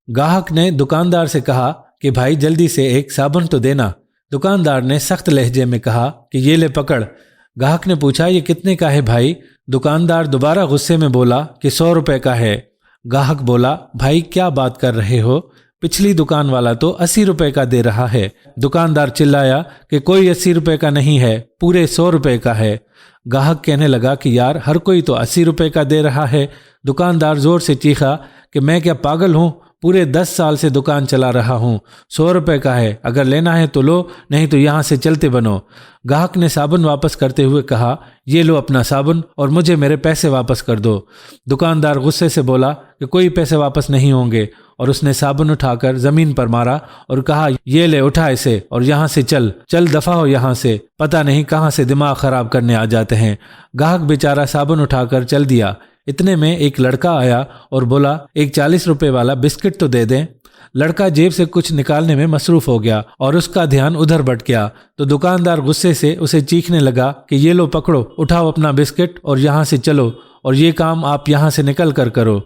गाहक ने दुकानदार से कहा कि भाई जल्दी से एक साबुन तो देना। दुकानदार ने सख्त लहजे में कहा कि ये ले पकड़। गाहक ने पूछा ये कितने का है भाई? दुकानदार दोबारा गुस्से में बोला कि 100 रुपए का है। गाहक बोला भाई क्या बात कर रहे हो, पिछली दुकान वाला तो 80 रुपए का दे रहा है। दुकानदार चिल्लाया कि कोई 80 रुपए का नहीं है, पूरे 100 रुपए का है। गाहक कहने लगा कि यार हर कोई तो 80 रुपए का दे रहा है। दुकानदार जोर से चीखा कि मैं क्या पागल हूँ, पूरे 10 साल से दुकान चला रहा हूँ, 100 रुपए का है, अगर लेना है तो लो, नहीं तो यहाँ से चलते बनो। गाहक ने साबुन वापस करते हुए कहा ये लो अपना साबुन और मुझे मेरे पैसे वापस कर दो। दुकानदार गुस्से से बोला कि कोई पैसे वापस नहीं होंगे और उसने साबुन उठाकर जमीन पर मारा और कहा ये ले उठा इसे और यहाँ से चल दफा हो यहाँ से, पता नहीं कहाँ से दिमाग खराब करने आ जाते हैं। गाहक बेचारा साबुन उठाकर चल दिया। इतने में एक लड़का आया और बोला एक 40 रुपए वाला बिस्किट तो दे दें। लड़का जेब से कुछ निकालने में मसरूफ हो गया और उसका ध्यान उधर भट गया तो दुकानदार गुस्से से उसे चीखने लगा कि ये लो पकड़ो, उठाओ अपना बिस्किट और यहाँ से चलो, और ये काम आप यहाँ से निकल कर करो।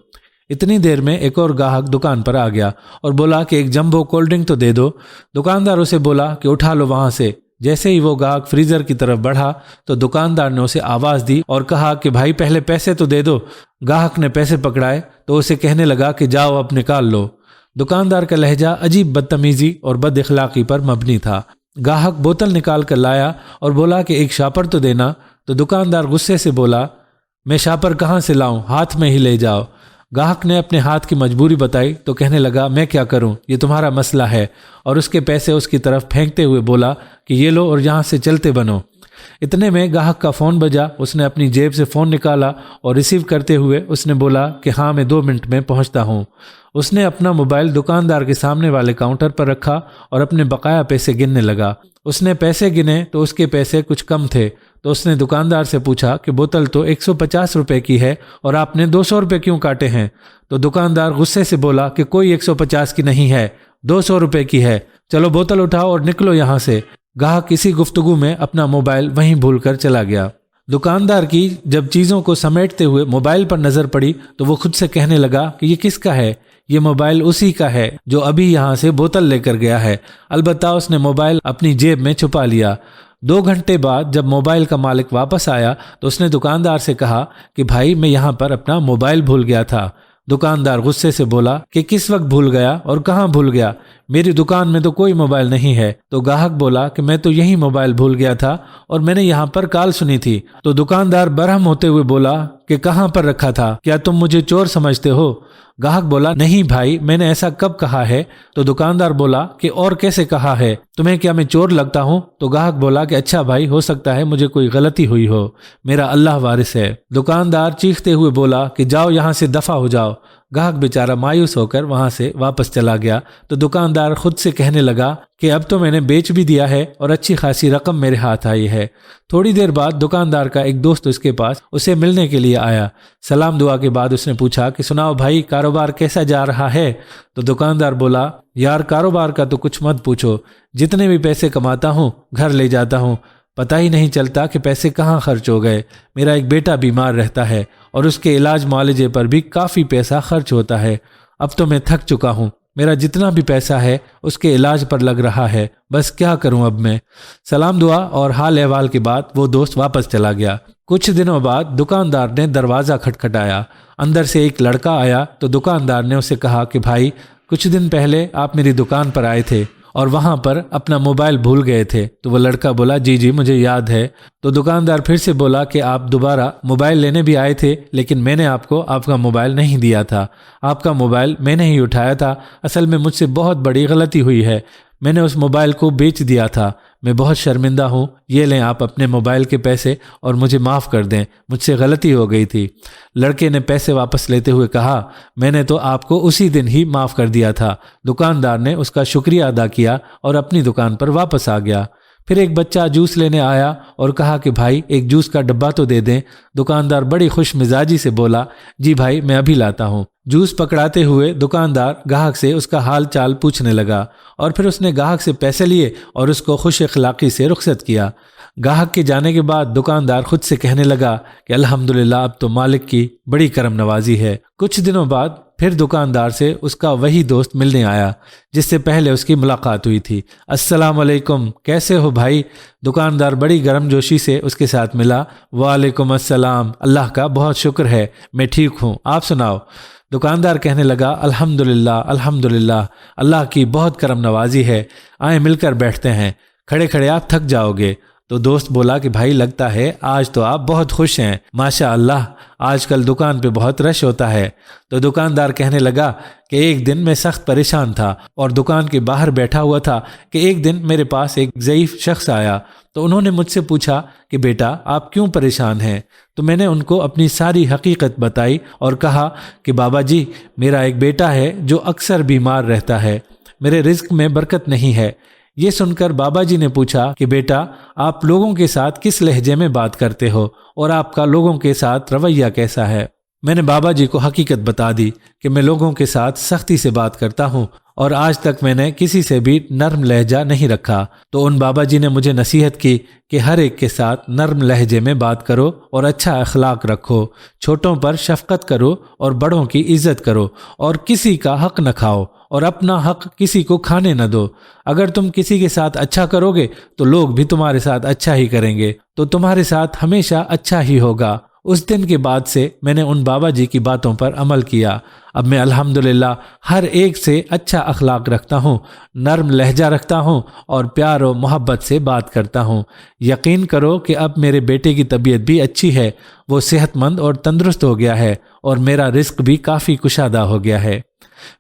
इतनी देर में एक और गाहक दुकान पर आ गया और बोला कि एक जंबो कोल्ड ड्रिंक तो दे दो। दुकानदार उसे बोला कि उठा लो वहां से। जैसे ही वो गाहक फ्रीजर की तरफ बढ़ा तो दुकानदार ने उसे आवाज दी और कहा कि भाई पहले पैसे तो दे दो। गाहक ने पैसे पकड़ाए तो उसे कहने लगा कि जाओ अब निकाल लो। दुकानदार का लहजा अजीब बदतमीजी और बद इखलाकी पर मबनी था। गाहक बोतल निकाल कर लाया और बोला कि एक शापर तो देना। तो दुकानदार गुस्से से बोला मैं शापर कहाँ से लाऊं, हाथ में ही ले जाओ। गाहक ने अपने हाथ की मजबूरी बताई तो कहने लगा मैं क्या करूं, ये तुम्हारा मसला है, और उसके पैसे उसकी तरफ फेंकते हुए बोला कि ये लो और यहाँ से चलते बनो। इतने में गाहक का फ़ोन बजा। उसने अपनी जेब से फ़ोन निकाला और रिसीव करते हुए उसने बोला कि हाँ मैं 2 मिनट में पहुँचता हूँ। उसने अपना मोबाइल दुकानदार के सामने वाले काउंटर पर रखा और अपने बकाया पैसे गिनने लगा। उसने पैसे गिने तो उसके पैसे कुछ कम थे तो उसने दुकानदार से पूछा कि बोतल तो 150 रुपए की है और आपने 200 रुपए क्यों काटे हैं? तो दुकानदार गुस्से से बोला कि कोई 150 की नहीं है, 200 रुपए की है, चलो बोतल उठाओ और निकलो यहाँ से। गाहक किसी गुफ्तगू में अपना मोबाइल वहीं भूलकर चला गया। दुकानदार की जब चीज़ों को समेटते हुए मोबाइल पर नजर पड़ी तो वो खुद से कहने लगा कि ये किसका है? ये मोबाइल उसी का है जो अभी यहाँ से बोतल लेकर गया है। अलबत्ता उसने मोबाइल अपनी जेब में छुपा लिया। 2 घंटे बाद जब मोबाइल का मालिक वापस आया तो उसने दुकानदार से कहा कि भाई मैं यहाँ पर अपना मोबाइल भूल गया था। दुकानदार गुस्से से बोला कि किस वक्त भूल गया और कहाँ भूल गया? मेरी दुकान में तो कोई मोबाइल नहीं है। तो गाहक बोला कि मैं तो यही मोबाइल भूल गया था और मैंने यहाँ पर कॉल सुनी थी। तो दुकानदार बरहम होते हुए बोला कि कहाँ पर रखा था, क्या तुम मुझे चोर समझते हो? गाहक बोला नहीं भाई, मैंने ऐसा कब कहा है? तो दुकानदार बोला कि और कैसे कहा है, तुम्हें क्या मैं चोर लगता हूँ? तो गाहक बोला कि अच्छा भाई, हो सकता है मुझे कोई गलती हुई हो, मेरा अल्लाह वारिस है। दुकानदार चीखते हुए बोला कि जाओ यहाँ से दफा हो जाओ। गाहक बेचारा मायूस होकर वहां से वापस चला गया तो दुकानदार खुद से कहने लगा कि अब तो मैंने बेच भी दिया है और अच्छी खासी रकम मेरे हाथ आई है। थोड़ी देर बाद दुकानदार का एक दोस्त उसके पास उसे मिलने के लिए आया। सलाम दुआ के बाद उसने पूछा कि सुनाओ भाई, कारोबार कैसा जा रहा है? तो दुकानदार बोला यार कारोबार का तो कुछ मत पूछो, जितने भी पैसे कमाता हूँ घर ले जाता हूँ, पता ही नहीं चलता कि पैसे कहाँ खर्च हो गए। मेरा एक बेटा बीमार रहता है और उसके इलाज मुआलजे पर भी काफ़ी पैसा खर्च होता है। अब तो मैं थक चुका हूँ, मेरा जितना भी पैसा है उसके इलाज पर लग रहा है, बस क्या करूं अब मैं। सलाम दुआ और हाल अहवाल के बाद वो दोस्त वापस चला गया। कुछ दिनों बाद दुकानदार ने दरवाज़ा खटखटाया। अंदर से एक लड़का आया तो दुकानदार ने उसे कहा कि भाई, कुछ दिन पहले आप मेरी दुकान पर आए थे और वहां पर अपना मोबाइल भूल गए थे। तो वो लड़का बोला जी जी मुझे याद है। तो दुकानदार फिर से बोला कि आप दोबारा मोबाइल लेने भी आए थे, लेकिन मैंने आपको आपका मोबाइल नहीं दिया था, आपका मोबाइल मैंने ही उठाया था। असल में मुझसे बहुत बड़ी गलती हुई है, मैंने उस मोबाइल को बेच दिया था, मैं बहुत शर्मिंदा हूँ। ये लें आप अपने मोबाइल के पैसे और मुझे माफ़ कर दें, मुझसे गलती हो गई थी। लड़के ने पैसे वापस लेते हुए कहा मैंने तो आपको उसी दिन ही माफ़ कर दिया था। दुकानदार ने उसका शुक्रिया अदा किया और अपनी दुकान पर वापस आ गया। फिर एक बच्चा जूस लेने आया और कहा कि भाई एक जूस का डब्बा तो दे दें। दुकानदार बड़ी खुश मिजाजी से बोला जी भाई मैं अभी लाता हूँ। जूस पकड़ाते हुए दुकानदार ग्राहक से उसका हाल चाल पूछने लगा और फिर उसने ग्राहक से पैसे लिए और उसको खुश अखलाकी से रुखसत किया। ग्राहक के जाने के बाद दुकानदार खुद से कहने लगा कि अल्हम्दुलिल्लाह, अब तो मालिक की बड़ी करम नवाजी है। कुछ दिनों बाद फिर दुकानदार से उसका वही दोस्त मिलने आया जिससे पहले उसकी मुलाकात हुई थी। अस्सलाम वालेकुम, कैसे हो भाई? दुकानदार बड़ी गर्मजोशी से उसके साथ मिला। वालेकुम अस्सलाम, अल्लाह का बहुत शुक्र है, मैं ठीक हूँ, आप सुनाओ? दुकानदार कहने लगा, अल्हम्दुलिल्लाह अल्हम्दुलिल्लाह, अल्लाह की बहुत करम नवाजी है, आए मिलकर बैठते हैं, खड़े खड़े आप थक जाओगे। तो दोस्त बोला कि भाई, लगता है आज तो आप बहुत खुश हैं, माशा अल्लाह, आजकल दुकान पे बहुत रश होता है। तो दुकानदार कहने लगा कि एक दिन मैं सख्त परेशान था और दुकान के बाहर बैठा हुआ था कि एक दिन मेरे पास एक ज़ईफ़ शख्स आया। तो उन्होंने मुझसे पूछा कि बेटा, आप क्यों परेशान हैं? तो मैंने उनको अपनी सारी हकीकत बताई और कहा कि बाबा जी, मेरा एक बेटा है जो अक्सर बीमार रहता है, मेरे रिज़्क में बरकत नहीं है। ये सुनकर बाबा जी ने पूछा कि बेटा, आप लोगों के साथ किस लहजे में बात करते हो और आपका लोगों के साथ रवैया कैसा है? मैंने बाबा जी को हकीकत बता दी कि मैं लोगों के साथ सख्ती से बात करता हूँ और आज तक मैंने किसी से भी नर्म लहजा नहीं रखा। तो उन बाबा जी ने मुझे नसीहत की कि हर एक के साथ नर्म लहजे में बात करो और अच्छा अखलाक रखो, छोटों पर शफकत करो और बड़ों की इज्जत करो और किसी का हक न खाओ और अपना हक किसी को खाने न दो। अगर तुम किसी के साथ अच्छा करोगे तो लोग भी तुम्हारे साथ अच्छा ही करेंगे, तो तुम्हारे साथ हमेशा अच्छा ही होगा। उस दिन के बाद से मैंने उन बाबा जी की बातों पर अमल किया। अब मैं अल्हम्दुलिल्लाह हर एक से अच्छा अखलाक रखता हूँ, नर्म लहजा रखता हूँ और प्यार और मोहब्बत से बात करता हूँ। यकीन करो कि अब मेरे बेटे की तबीयत भी अच्छी है, वो सेहतमंद और तंदुरुस्त हो गया है और मेरा रिस्क भी काफ़ी कुशादा हो गया है।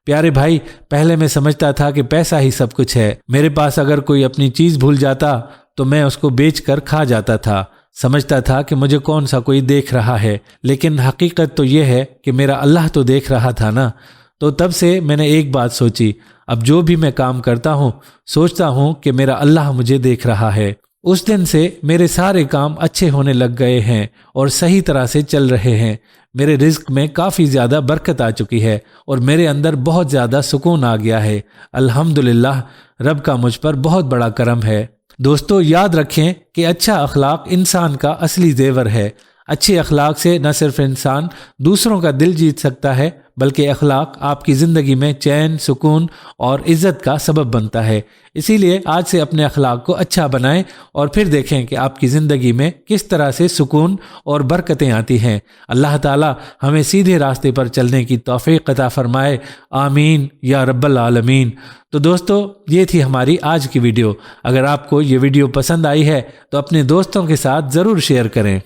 प्यारे भाई, पहले मैं समझता था कि पैसा ही सब कुछ है। मेरे पास अगर कोई अपनी चीज़ भूल जाता तो मैं उसको बेचकर खा जाता था। समझता था कि मुझे कौन सा कोई देख रहा है, लेकिन हकीकत तो यह है कि मेरा अल्लाह तो देख रहा था ना। तो तब से मैंने एक बात सोची, अब जो भी मैं काम करता हूँ सोचता हूँ कि मेरा अल्लाह मुझे देख रहा है। उस दिन से मेरे सारे काम अच्छे होने लग गए हैं और सही तरह से चल रहे हैं। मेरे रिज़्क में काफ़ी ज़्यादा बरकत आ चुकी है और मेरे अंदर बहुत ज़्यादा सुकून आ गया है। अल्हम्दुलिल्लाह, रब का मुझ पर बहुत बड़ा करम है। दोस्तों, याद रखें कि अच्छा अखलाक इंसान का असली जेवर है। अच्छे अखलाक से न सिर्फ इंसान दूसरों का दिल जीत सकता है, बल्कि अखलाक आपकी ज़िंदगी में चैन, सुकून और इज़्ज़त का सबब बनता है। इसीलिए आज से अपने अखलाक को अच्छा बनाएं और फिर देखें कि आपकी ज़िंदगी में किस तरह से सुकून और बरकतें आती हैं। अल्लाह ताला हमें सीधे रास्ते पर चलने की तौफीक अता फरमाए, आमीन या रब्बल आलमीन। तो दोस्तों, ये थी हमारी आज की वीडियो। अगर आपको ये वीडियो पसंद आई है तो अपने दोस्तों के साथ ज़रूर शेयर करें।